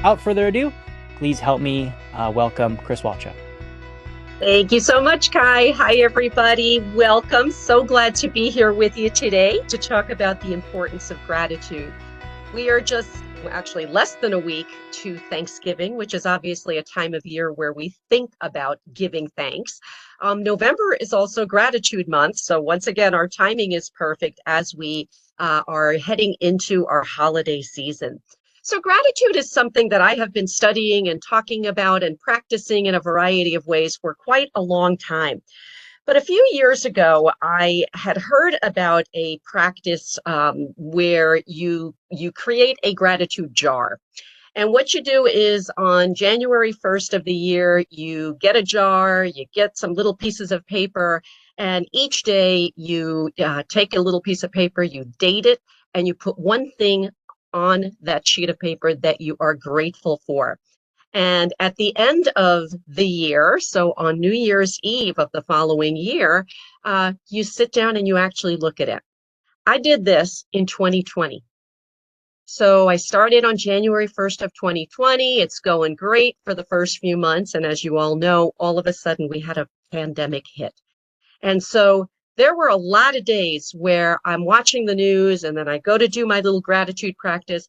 without further ado, please help me welcome Chris Walcha. Thank you so much, Kai. Hi, everybody. Welcome. So glad to be here with you today to talk about the importance of gratitude. We are just actually less than a week to Thanksgiving, which is obviously a time of year where we think about giving thanks. November is also Gratitude Month. So once again, our timing is perfect as we are heading into our holiday season. So gratitude is something that I have been studying and talking about and practicing in a variety of ways for quite a long time. But a few years ago, I had heard about a practice where you create a gratitude jar. And what you do is on January 1st of the year, you get a jar, you get some little pieces of paper, and each day you take a little piece of paper, you date it, and you put one thing on that sheet of paper that you are grateful for. And at the end of the year, so on New Year's Eve of the following year, you sit down and you actually look at it. I did this in 2020. So I started on January 1st of 2020. It's going great for the first few months. And as you all know, all of a sudden we had a pandemic hit. And so there were a lot of days where I'm watching the news and then I go to do my little gratitude practice.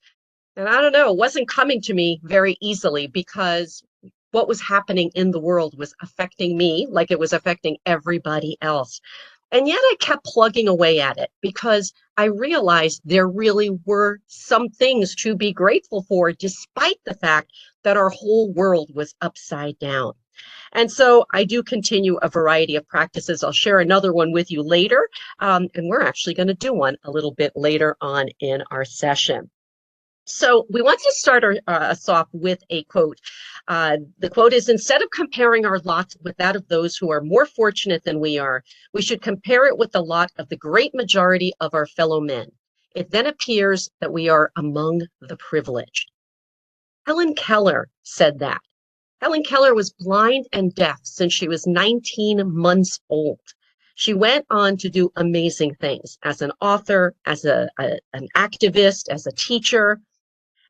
And I don't know, it wasn't coming to me very easily because what was happening in the world was affecting me like it was affecting everybody else. And yet I kept plugging away at it because I realized there really were some things to be grateful for, despite the fact that our whole world was upside down. And so I do continue a variety of practices. I'll share another one with you later. And we're actually going to do one a little bit later on in our session. So we want to start us off with a quote. The quote is, instead of comparing our lot with that of those who are more fortunate than we are, we should compare it with the lot of the great majority of our fellow men. It then appears that we are among the privileged. Helen Keller said that. Helen Keller was blind and deaf since she was 19 months old. She went on to do amazing things as an author, as an activist, as a teacher.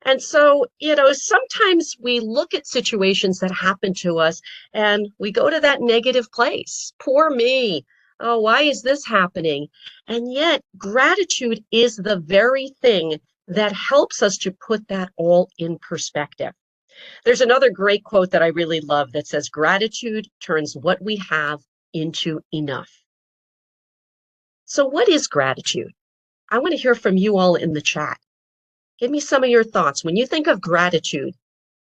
And so, sometimes we look at situations that happen to us and we go to that negative place. Poor me. Oh, why is this happening? And yet, gratitude is the very thing that helps us to put that all in perspective. There's another great quote that I really love that says, gratitude turns what we have into enough. So, what is gratitude? I want to hear from you all in the chat. Give me some of your thoughts. When you think of gratitude,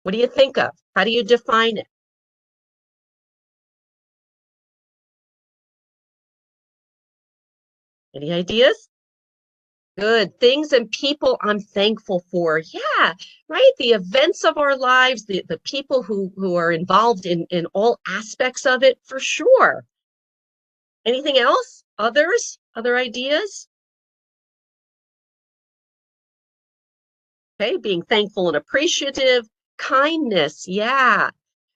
what do you think of? How do you define it? Any ideas? Good. Things and people I'm thankful for. Yeah, right. The events of our lives, the people who are involved in all aspects of it, for sure. Anything else? Others? Other ideas? Okay, being thankful and appreciative. Kindness. Yeah.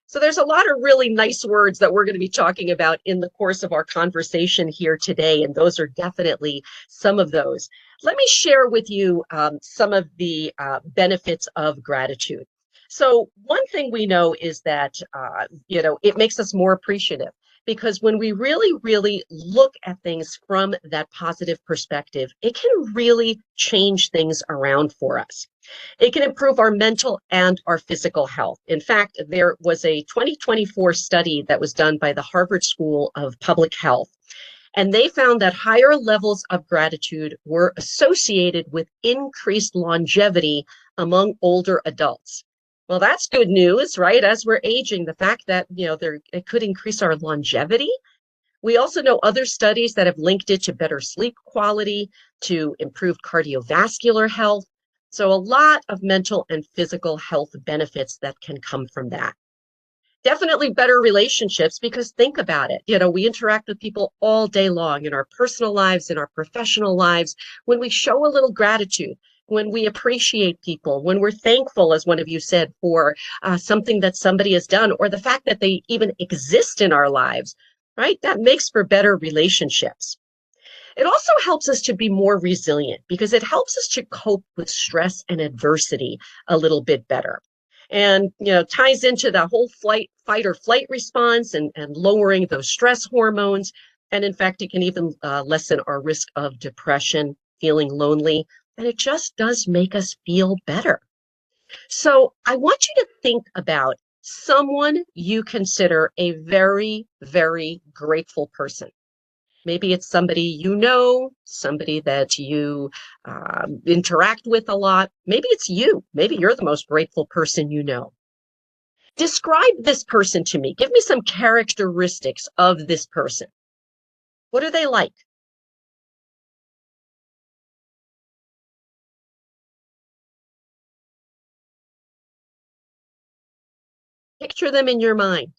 So there's a lot of really nice words that we're going to be talking about in the course of our conversation here today, and those are definitely some of those. Let me share with you some of the benefits of gratitude. So one thing we know is that, it makes us more appreciative because when we really, really look at things from that positive perspective, it can really change things around for us. It can improve our mental and our physical health. In fact, there was a 2024 study that was done by the Harvard School of Public Health, and they found that higher levels of gratitude were associated with increased longevity among older adults. Well, that's good news, right? As we're aging, the fact that, it could increase our longevity. We also know other studies that have linked it to better sleep quality, to improved cardiovascular health. So a lot of mental and physical health benefits that can come from that. Definitely better relationships because think about it. We interact with people all day long in our personal lives, in our professional lives. When we show a little gratitude, when we appreciate people, when we're thankful, as one of you said, for something that somebody has done, or the fact that they even exist in our lives, right? That makes for better relationships. It also helps us to be more resilient because it helps us to cope with stress and adversity a little bit better. and ties into the whole fight or flight response and lowering those stress hormones. And in fact, it can even lessen our risk of depression, feeling lonely, and it just does make us feel better. So I want you to think about someone you consider a very, very grateful person. Maybe it's somebody you know, somebody that you interact with a lot. Maybe it's you. Maybe you're the most grateful person you know. Describe this person to me. Give me some characteristics of this person. What are they like? Picture them in your mind.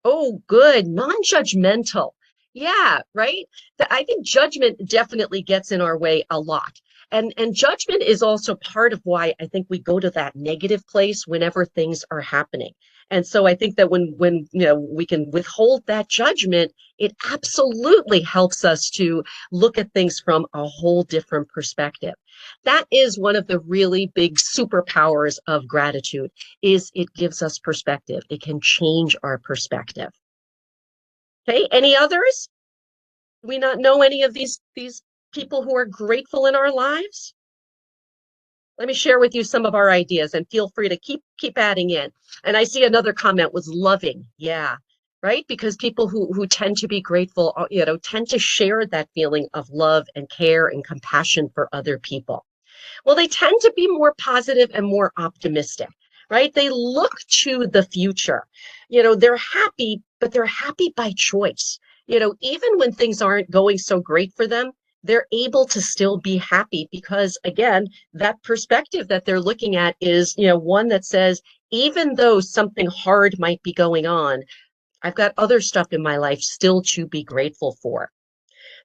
Oh, good. Non-judgmental. Yeah, right? I think judgment definitely gets in our way a lot. And judgment is also part of why I think we go to that negative place whenever things are happening. And so I think that when we can withhold that judgment, it absolutely helps us to look at things from a whole different perspective. That is one of the really big superpowers of gratitude is it gives us perspective. It can change our perspective. Okay, any others? Do we not know any of these people who are grateful in our lives? Let me share with you some of our ideas and feel free to keep adding in. And I see another comment was loving. Yeah, right? Because people who tend to be grateful, tend to share that feeling of love and care and compassion for other people. Well, they tend to be more positive and more optimistic, right? They look to the future. They're happy, but they're happy by choice. Even when things aren't going so great for them, they're able to still be happy because, again, that perspective that they're looking at is, one that says, even though something hard might be going on, I've got other stuff in my life still to be grateful for.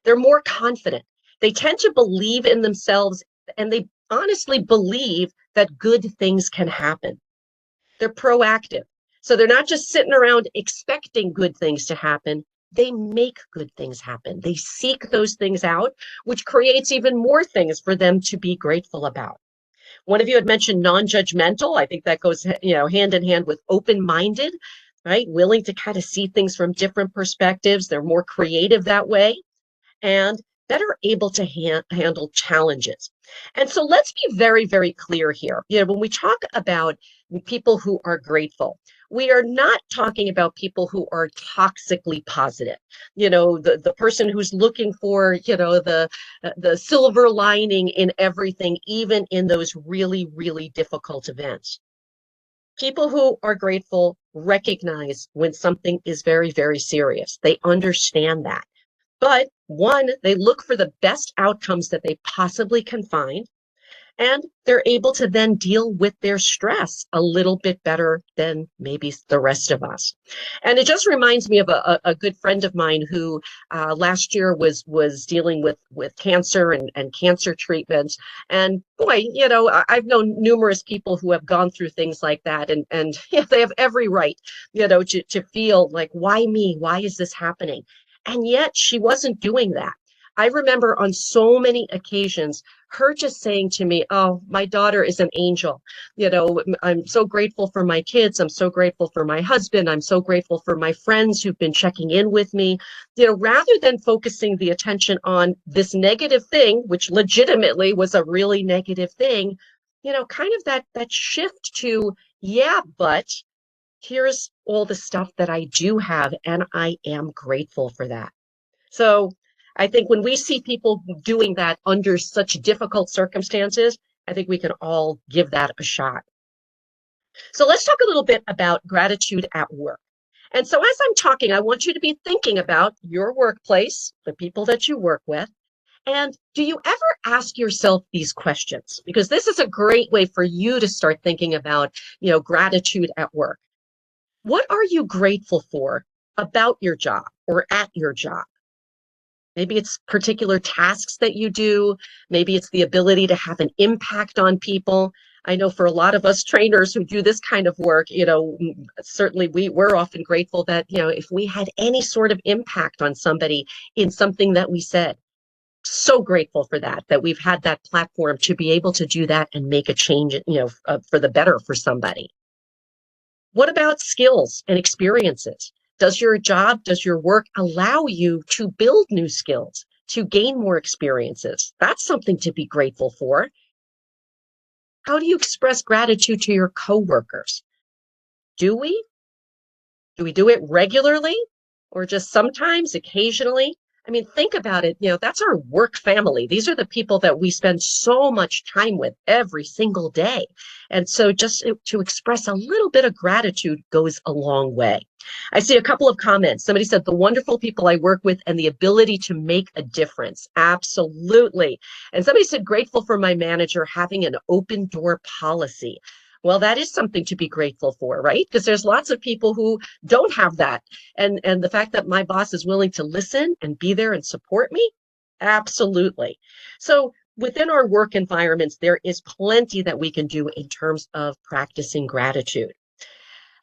They're more confident. They tend to believe in themselves and they honestly believe that good things can happen. They're proactive. So they're not just sitting around expecting good things to happen. They make good things happen. They seek those things out, which creates even more things for them to be grateful about. One of you had mentioned non-judgmental. I think that goes, hand in hand with open-minded, right? Willing to kind of see things from different perspectives. They're more creative that way and better able to handle challenges. And so let's be very, very clear here. When we talk about people who are grateful, we are not talking about people who are toxically positive. The person who's looking for, the silver lining in everything, even in those really, really difficult events. People who are grateful recognize when something is very, very serious. They understand that. But one, they look for the best outcomes that they possibly can find, and they're able to then deal with their stress a little bit better than maybe the rest of us. And it just reminds me of a good friend of mine who last year was dealing with cancer and cancer treatments. And boy, I've known numerous people who have gone through things like that, and yeah, they have every right, to feel like, why me? Why is this happening? And yet she wasn't doing that. I remember on so many occasions her just saying to me, "Oh, my daughter is an angel. I'm so grateful for my kids. I'm so grateful for my husband. I'm so grateful for my friends who've been checking in with me." Rather than focusing the attention on this negative thing, which legitimately was a really negative thing, kind of that shift to, yeah, but here's all the stuff that I do have, and I am grateful for that. So I think when we see people doing that under such difficult circumstances, I think we can all give that a shot. So let's talk a little bit about gratitude at work. And so as I'm talking, I want you to be thinking about your workplace, the people that you work with. And do you ever ask yourself these questions? Because this is a great way for you to start thinking about, gratitude at work. What are you grateful for about your job or at your job? Maybe it's particular tasks that you do. Maybe it's the ability to have an impact on people. I know for a lot of us trainers who do this kind of work, certainly we're often grateful that, if we had any sort of impact on somebody in something that we said. so grateful for that we've had that platform to be able to do that and make a change, for the better for somebody. What about skills and experiences? Does your job, does your work allow you to build new skills, to gain more experiences? That's something to be grateful for. How do you express gratitude to your coworkers? Do we? Do we do it regularly or just sometimes, occasionally? I mean, think about it. That's our work family. These are the people that we spend so much time with every single day. And so just to express a little bit of gratitude goes a long way. I see a couple of comments. Somebody said, the wonderful people I work with and the ability to make a difference. Absolutely. And somebody said, grateful for my manager having an open door policy. Well, that is something to be grateful for, right? Because there's lots of people who don't have that. And the fact that my boss is willing to listen and be there and support me, absolutely. So within our work environments, there is plenty that we can do in terms of practicing gratitude.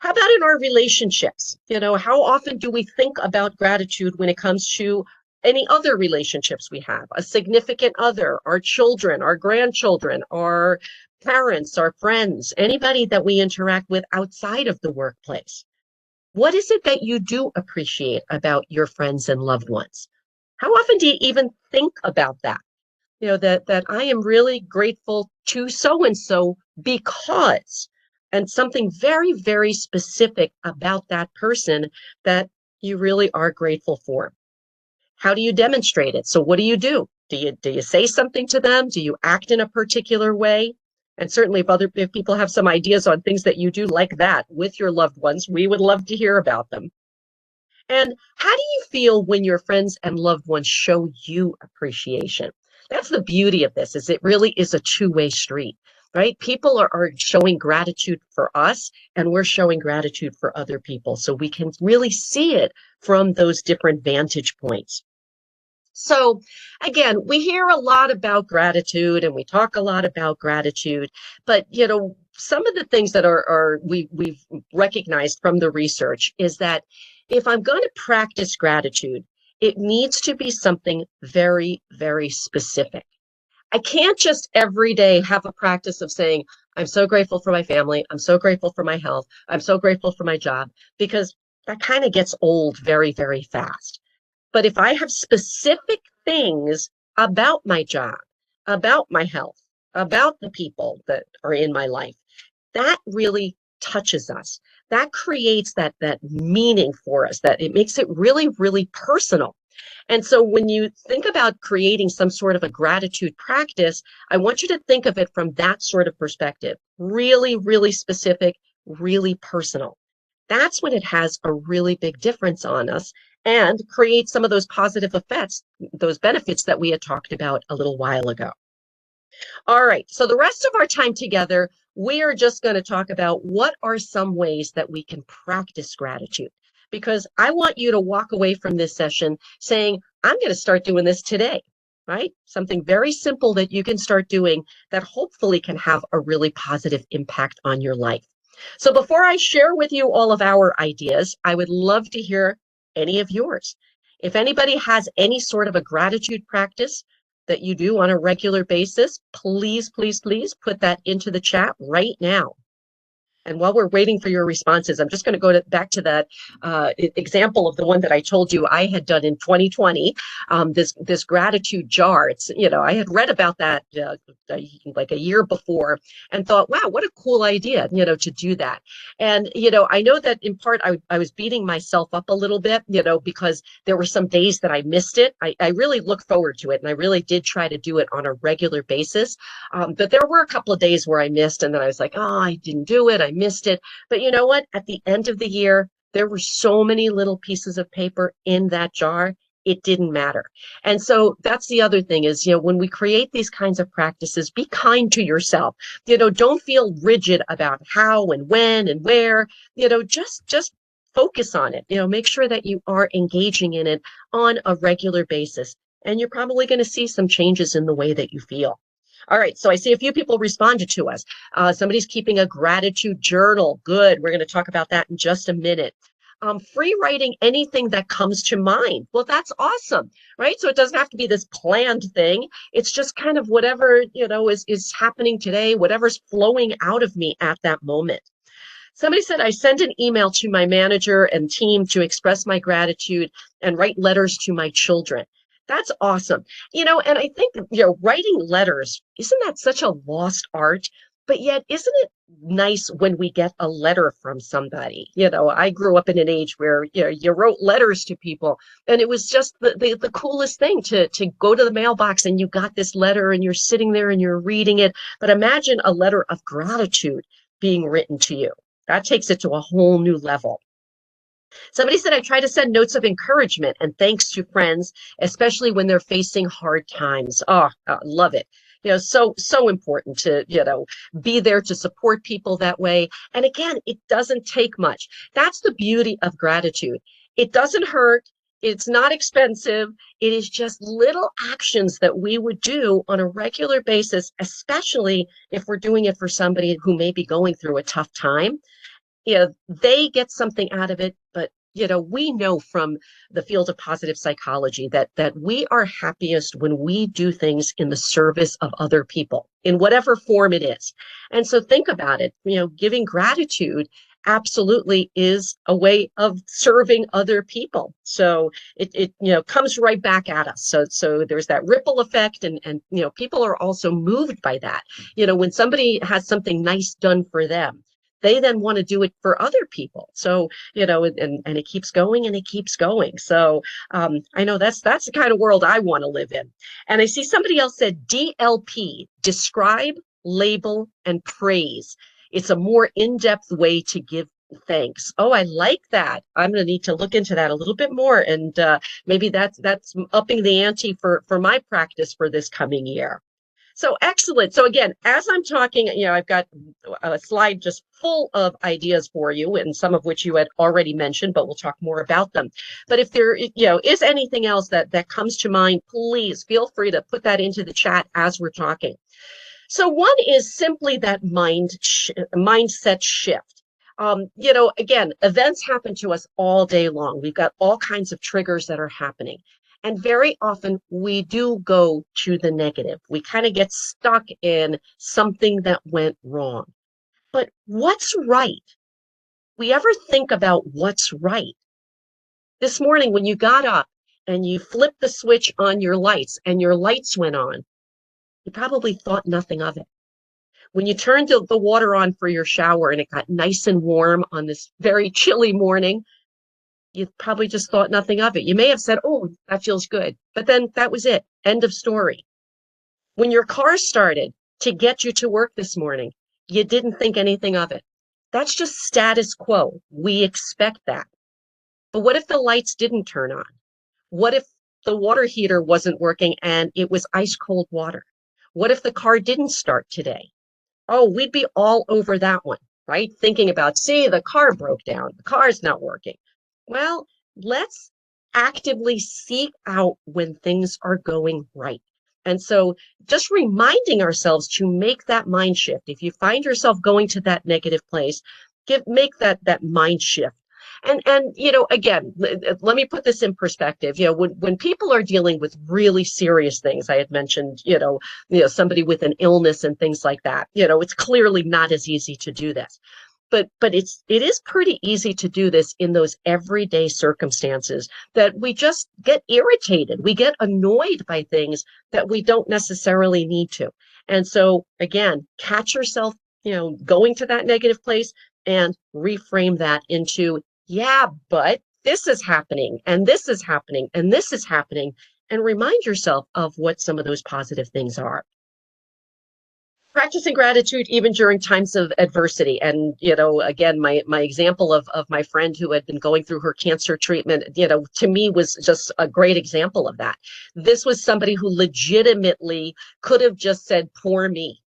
How about in our relationships? How often do we think about gratitude when it comes to any other relationships we have? A significant other, our children, our grandchildren, our parents, our friends, anybody that we interact with outside of the workplace. What is it that you do appreciate about your friends and loved ones? How often do you even think about that? That I am really grateful to so-and-so because, and something very, very specific about that person that you really are grateful for. How do you demonstrate it? So what do you do? Do you say something to them? Do you act in a particular way? And certainly if people have some ideas on things that you do like that with your loved ones, we would love to hear about them. And how do you feel when your friends and loved ones show you appreciation? That's the beauty of this, is it really is a two-way street, right? People are showing gratitude for us, and we're showing gratitude for other people. So we can really see it from those different vantage points. So again, we hear a lot about gratitude and we talk a lot about gratitude, but some of the things that we've recognized from the research is that if I'm going to practice gratitude, it needs to be something very, very specific. I can't just every day have a practice of saying, I'm so grateful for my family. I'm so grateful for my health. I'm so grateful for my job, because that kind of gets old very, very fast. But if I have specific things about my job, about my health, about the people that are in my life, that really touches us. That creates that meaning for us, that it makes it really, really personal. And so when you think about creating some sort of a gratitude practice, I want you to think of it from that sort of perspective. Really, really specific, really personal. That's when it has a really big difference on us and create some of those positive effects, those benefits that we had talked about a little while ago. All right, so the rest of our time together, we are just going to talk about what are some ways that we can practice gratitude, because I want you to walk away from this session saying, I'm going to start doing this today, right? Something very simple that you can start doing that hopefully can have a really positive impact on your life. So before I share with you all of our ideas, I would love to hear any of yours. If anybody has any sort of a gratitude practice that you do on a regular basis, please, please, please put that into the chat right now. And while we're waiting for your responses, I'm just going to go back to that example of the one that I told you I had done in 2020, this gratitude jar. It's, I had read about that like a year before and thought, wow, what a cool idea, to do that. And, I know that in part I was beating myself up a little bit, because there were some days that I missed it. I really look forward to it, and I really did try to do it on a regular basis. But there were a couple of days where I missed, and then I was like, oh, I didn't do it. I missed it. But you know what? At the end of the year, there were so many little pieces of paper in that jar, it didn't matter. And so that's the other thing is, when we create these kinds of practices, be kind to yourself. Don't feel rigid about how and when and where, just focus on it. Make sure that you are engaging in it on a regular basis. And you're probably going to see some changes in the way that you feel. All right, so I see a few people responded to us. Somebody's keeping a gratitude journal. Good. We're going to talk about that in just a minute. free writing anything that comes to mind. Well, that's awesome, right? So it doesn't have to be this planned thing. It's just kind of whatever, is happening today, whatever's flowing out of me at that moment. Somebody said, I sent an email to my manager and team to express my gratitude and write letters to my children. That's awesome. And I think, writing letters, isn't that such a lost art? But yet, isn't it nice when we get a letter from somebody? I grew up in an age where, you wrote letters to people, and it was just the coolest thing to go to the mailbox and you got this letter and you're sitting there and you're reading it. But imagine a letter of gratitude being written to you. That takes it to a whole new level. Somebody said, I try to send notes of encouragement and thanks to friends, especially when they're facing hard times. Oh, I love it. So important to, be there to support people that way. And again, it doesn't take much. That's the beauty of gratitude. It doesn't hurt. It's not expensive. It is just little actions that we would do on a regular basis, especially if we're doing it for somebody who may be going through a tough time. They get something out of it, but we know from the field of positive psychology that we are happiest when we do things in the service of other people in whatever form it is. And so think about it, giving gratitude absolutely is a way of serving other people. So it comes right back at us. So there's that ripple effect, and people are also moved by that. When somebody has something nice done for them, they then want to do it for other people. So, and it keeps going and it keeps going. So I know that's the kind of world I want to live in. And I see somebody else said DLP, describe, label, and praise. It's a more in-depth way to give thanks. Oh, I like that. I'm going to need to look into that a little bit more. And maybe that's upping the ante for my practice for this coming year. So excellent. So again, as I'm talking, I've got a slide just full of ideas for you, and some of which you had already mentioned, but we'll talk more about them. But if there, is anything else that comes to mind, please feel free to put that into the chat as we're talking. So one is simply that mindset shift. Again, events happen to us all day long. We've got all kinds of triggers that are happening. And very often we do go to the negative. We kind of get stuck in something that went wrong. But what's right? We ever think about what's right? This morning when you got up and you flipped the switch on your lights and your lights went on, you probably thought nothing of it. When you turned the water on for your shower and it got nice and warm on this very chilly morning, you probably just thought nothing of it. You may have said, oh, that feels good. But then that was it. End of story. When your car started to get you to work this morning, you didn't think anything of it. That's just status quo. We expect that. But what if the lights didn't turn on? What if the water heater wasn't working and it was ice cold water? What if the car didn't start today? Oh, we'd be all over that one, right? Thinking about, see, the car broke down. The car's not working. Well, let's actively seek out when things are going right. And so just reminding ourselves to make that mind shift. If you find yourself going to that negative place, make that mind shift. And again, let me put this in perspective. When people are dealing with really serious things, I had mentioned, somebody with an illness and things like that, it's clearly not as easy to do this. But it is pretty easy to do this in those everyday circumstances that we just get irritated. We get annoyed by things that we don't necessarily need to. And so again, catch yourself, going to that negative place and reframe that into, yeah, but this is happening and this is happening and this is happening, and remind yourself of what some of those positive things are. Practicing gratitude even during times of adversity. And, again, my example of my friend who had been going through her cancer treatment, to me was just a great example of that. This was somebody who legitimately could have just said, poor me,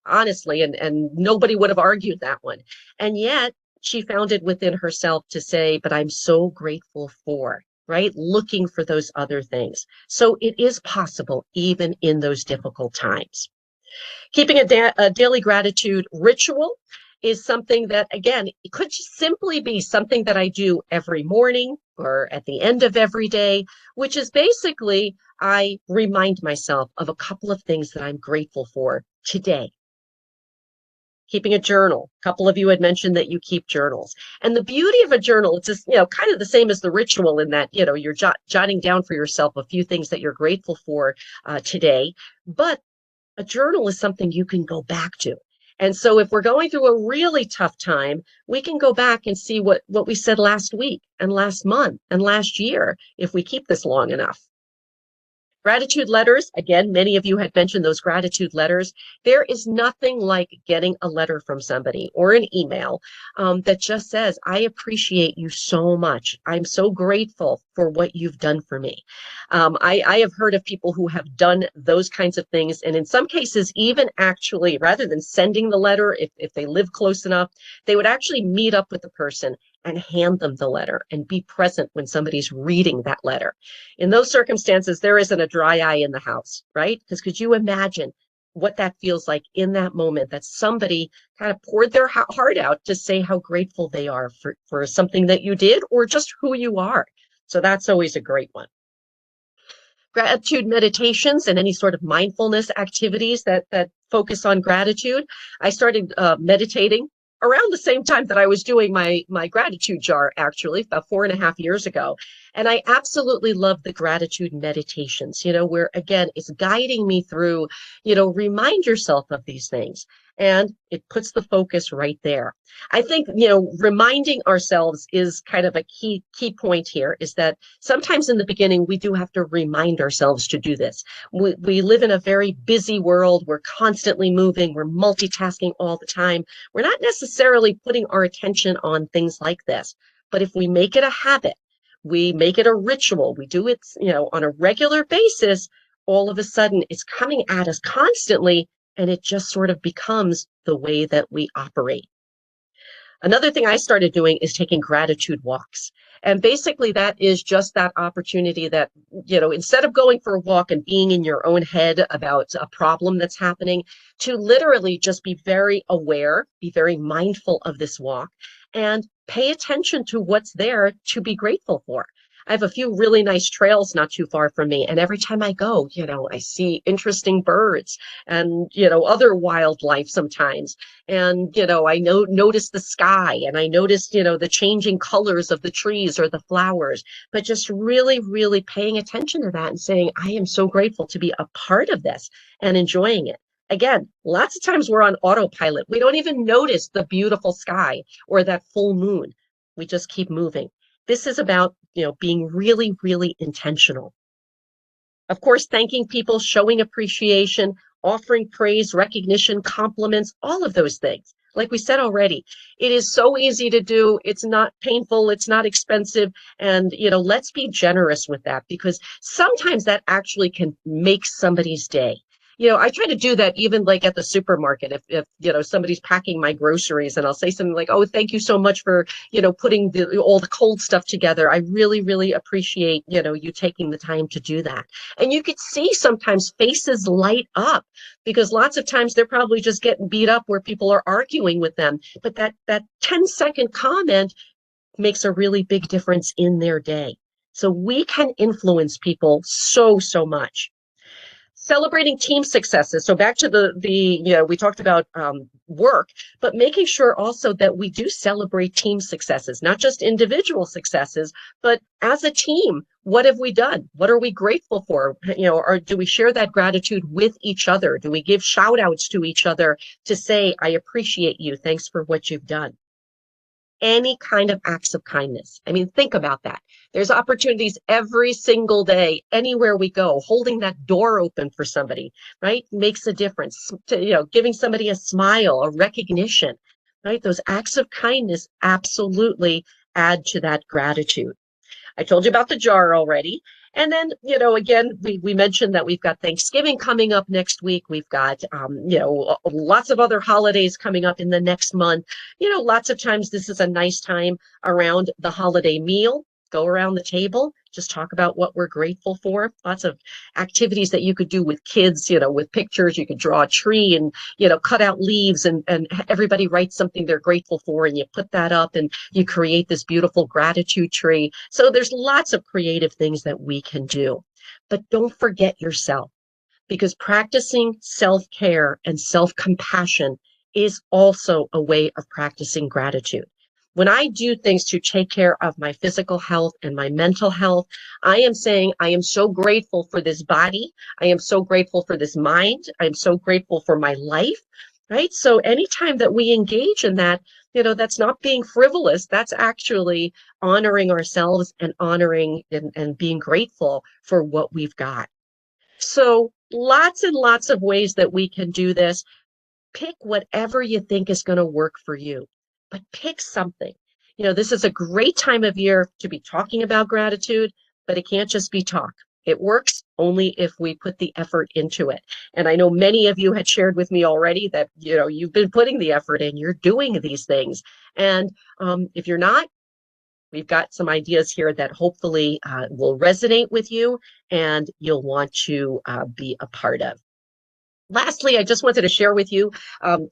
honestly, and nobody would have argued that one. And yet she found it within herself to say, but I'm so grateful for, right? Looking for those other things. So it is possible even in those difficult times. Keeping a daily gratitude ritual. is something that, again, it could just simply be something that I do every morning or at the end of every day, which is basically I remind myself of a couple of things that I'm grateful for today. Keeping a journal. A couple of you had mentioned that you keep journals. And the beauty of a journal, it's just, kind of the same as the ritual in that, you're jotting down for yourself a few things that you're grateful for today. But a journal is something you can go back to. And so if we're going through a really tough time, we can go back and see what we said last week and last month and last year if we keep this long enough. Gratitude letters, again, many of you had mentioned those gratitude letters. There is nothing like getting a letter from somebody or an email that just says, I appreciate you so much. I'm so grateful for what you've done for me. I have heard of people who have done those kinds of things. And in some cases, even actually, rather than sending the letter, if they live close enough, they would actually meet up with the person and hand them the letter and be present when somebody's reading that letter. In those circumstances, there isn't a dry eye in the house, right? Because could you imagine what that feels like in that moment that somebody kind of poured their heart out to say how grateful they are for something that you did or just who you are? So that's always a great one. Gratitude meditations and any sort of mindfulness activities that focus on gratitude. I started meditating around the same time that I was doing my gratitude jar, actually, about 4.5 years ago. And I absolutely love the gratitude meditations, where, again, it's guiding me through, remind yourself of these things. And it puts the focus right there. I think, reminding ourselves is kind of a key point here, is that sometimes in the beginning, we do have to remind ourselves to do this. We live in a very busy world. We're constantly moving. We're multitasking all the time. We're not necessarily putting our attention on things like this. But if we make it a habit, we make it a ritual, we do it, on a regular basis, all of a sudden it's coming at us constantly, and it just sort of becomes the way that we operate. Another thing I started doing is taking gratitude walks. And basically that is just that opportunity that, instead of going for a walk and being in your own head about a problem that's happening, to literally just be very aware, be very mindful of this walk, and pay attention to what's there to be grateful for. I have a few really nice trails not too far from me. And every time I go, I see interesting birds and, other wildlife sometimes. And, I notice the sky, and I notice, the changing colors of the trees or the flowers, but just really, really paying attention to that and saying, I am so grateful to be a part of this and enjoying it. Again, lots of times we're on autopilot. We don't even notice the beautiful sky or that full moon. We just keep moving. This is about, being really, really intentional. Of course, thanking people, showing appreciation, offering praise, recognition, compliments, all of those things. Like we said already, it is so easy to do. It's not painful. It's not expensive. And, let's be generous with that, because sometimes that actually can make somebody's day. I try to do that even like at the supermarket. If somebody's packing my groceries, and I'll say something like, oh, thank you so much for, putting all the cold stuff together. I really, really appreciate, you taking the time to do that. And you could see sometimes faces light up, because lots of times they're probably just getting beat up where people are arguing with them. But that 10-second comment makes a really big difference in their day. So we can influence people so, so much. Celebrating team successes. So back to we talked about work, but making sure also that we do celebrate team successes, not just individual successes, but as a team. What have we done? What are we grateful for? Or do we share that gratitude with each other? Do we give shout outs to each other to say, I appreciate you. Thanks for what you've done. Any kind of acts of kindness. I mean, think about that. There's opportunities every single day, anywhere we go. Holding that door open for somebody, right, makes a difference. Giving somebody a smile, a recognition, right? Those acts of kindness absolutely add to that gratitude. I told you about the jar already. And then, again, we mentioned that we've got Thanksgiving coming up next week. We've got, lots of other holidays coming up in the next month. Lots of times this is a nice time around the holiday meal. Go around the table, just talk about what we're grateful for. Lots of activities that you could do with kids, with pictures. You could draw a tree and, cut out leaves and everybody writes something they're grateful for and you put that up and you create this beautiful gratitude tree. So there's lots of creative things that we can do. But don't forget yourself, because practicing self-care and self-compassion is also a way of practicing gratitude. When I do things to take care of my physical health and my mental health, I am saying I am so grateful for this body. I am so grateful for this mind. I'm so grateful for my life, right? So anytime that we engage in that, that's not being frivolous. That's actually honoring ourselves and honoring and being grateful for what we've got. So lots and lots of ways that we can do this. Pick whatever you think is going to work for you, but pick something. This is a great time of year to be talking about gratitude, but it can't just be talk. It works only if we put the effort into it. And I know many of you had shared with me already that, you've been putting the effort in, you're doing these things. And if you're not, we've got some ideas here that hopefully will resonate with you and you'll want to be a part of. Lastly, I just wanted to share with you,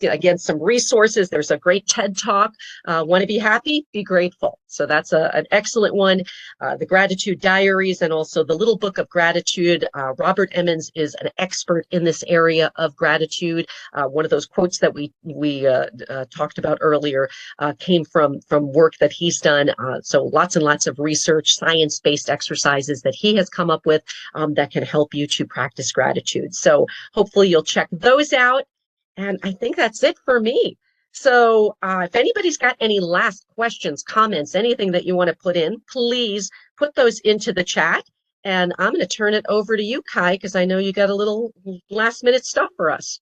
again, some resources. There's a great TED Talk. Want to be happy? Be grateful. So that's an excellent one. The Gratitude Diaries and also the Little Book of Gratitude. Robert Emmons is an expert in this area of gratitude. One of those quotes that we talked about earlier came from work that he's done. So lots and lots of research, science-based exercises that he has come up with that can help you to practice gratitude. So hopefully you'll check those out. And I think that's it for me. So if anybody's got any last questions, comments, anything that you want to put in, please put those into the chat. And I'm going to turn it over to you, Kai, because I know you got a little last minute stuff for us.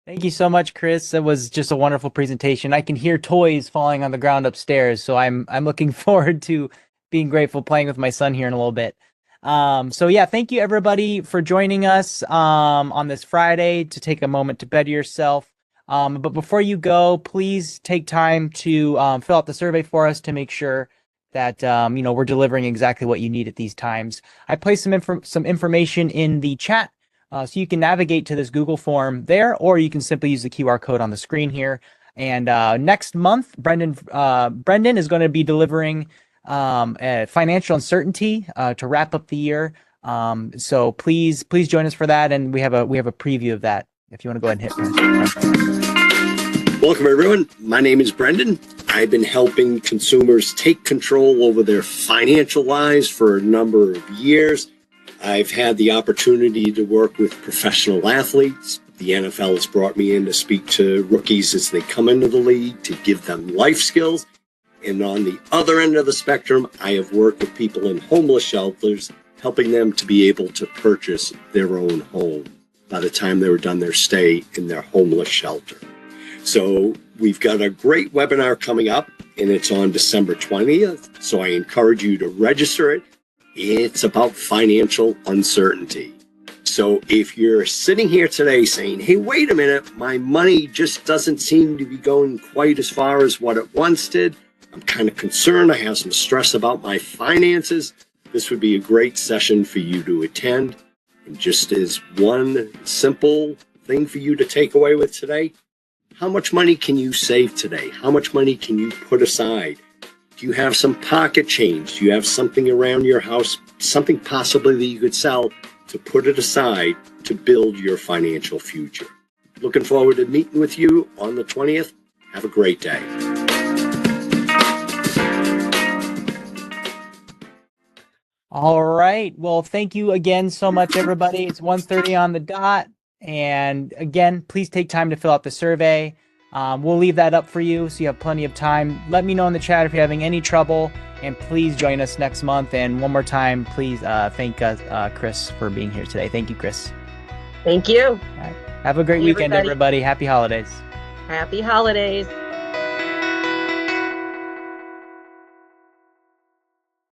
Thank you so much, Chris. It was just a wonderful presentation. I can hear toys falling on the ground upstairs, so I'm looking forward to being grateful playing with my son here in a little bit. So yeah, thank you everybody for joining us on this Friday to take a moment to better yourself. But before you go, please take time to fill out the survey for us to make sure that we're delivering exactly what you need at these times. I placed some information in the chat, so you can navigate to this Google form there, or you can simply use the QR code on the screen here. And next month, Brendan is going to be delivering financial uncertainty to wrap up the year. So please join us for that, and we have a preview of that if you want to go ahead and hit. Welcome everyone. My name is Brendan. I've been helping consumers take control over their financial lives for a number of years. I've had the opportunity to work with professional athletes. The NFL has brought me in to speak to rookies as they come into the league to give them life skills. And on the other end of the spectrum, I have worked with people in homeless shelters, helping them to be able to purchase their own home by the time they were done their stay in their homeless shelter. So we've got a great webinar coming up, and it's on December 20th. So I encourage you to register it. It's about financial uncertainty. So if you're sitting here today saying, hey, wait a minute, my money just doesn't seem to be going quite as far as what it once did. I'm kind of concerned. I have some stress about my finances. This would be a great session for you to attend. And just as one simple thing for you to take away with today, how much money can you save today? How much money can you put aside? Do you have some pocket change? Do you have something around your house, something possibly that you could sell to put it aside to build your financial future? Looking forward to meeting with you on the 20th. Have a great day. All right. Well, thank you again so much, everybody. It's 1:30 on the dot. And again, please take time to fill out the survey. We'll leave that up for you so you have plenty of time. Let me know in the chat if you're having any trouble, and please join us next month. And one more time, please thank Chris for being here today. Thank you, Chris. Thank you. All right. Have a great weekend, everybody. Happy holidays. Happy holidays.